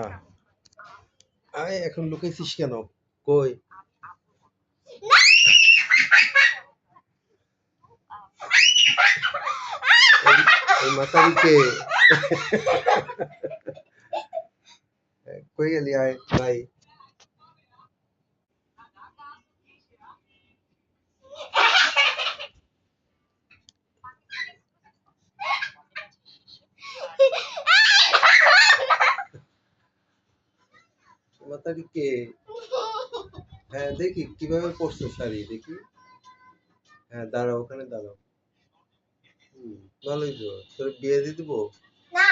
আহ আয় এখন লুকাইছিস কেন? কই? এই মাতারিকে কই গেলি? আয় ভাই। মাতারিকে হ্যাঁ দেখি কিভাবে পরছো শাড়ি দেখি। হ্যাঁ দাঁড়াও, ওখানে দাঁড়াও। ভালোই তো, তোর বিয়ে দিয়ে দিবো। না,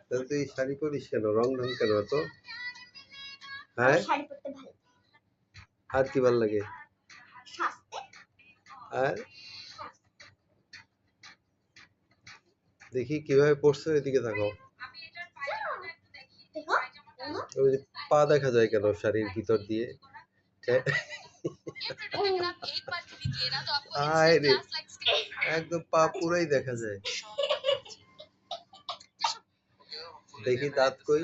তাহলে তুই শাড়ি পরিস কেন? রং ঢং কেন তো? হ্যাঁ শাড়ি পরতে ভালো আর কি ভাল লাগে? সাজতে আর দেখি কিভাবে পরছো, এদিকে তাকাও। দেখো ওই যে পা দেখা যায় কেন শাড়ির ভিতর দিয়ে? আয় রে, একদম পা পুরাই দেখা যায়। দেখি দাঁত কই?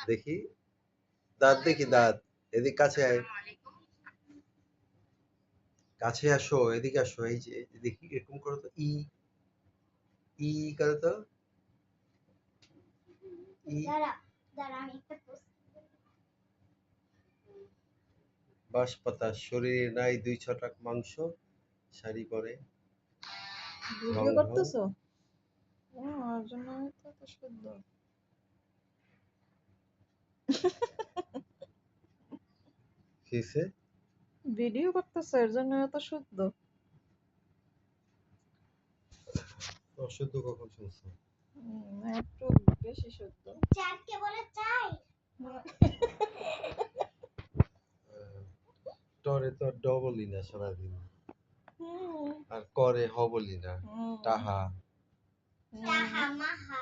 দেখি দাঁত, দেখি দাঁত। এদিক কাছে আয়, কাছে আসো, এদিকে আসো। এই যে দেখি এরকম করো তো, ই ই করো তো, ই। দাঁড়া দাঁড়া আমি একটা বাঁশপাতা শরীরে নাই 2-6 মাংস, শাড়ি পরে ভিডিও রং ঢং। করতেছো? ওর জন্য তো এত শুদ্ধ। কিসে ভিডিও করতেছো এর জন্য এত শুদ্ধ। অশুদ্ধ কখন শুনছো? একটু বেশি শুদ্ধ। চারকে বলে চাই টরে তো ড বলি না সারাদিন, হুম, আর করে হ বলি না। হুম, টাহা তাহা মাহা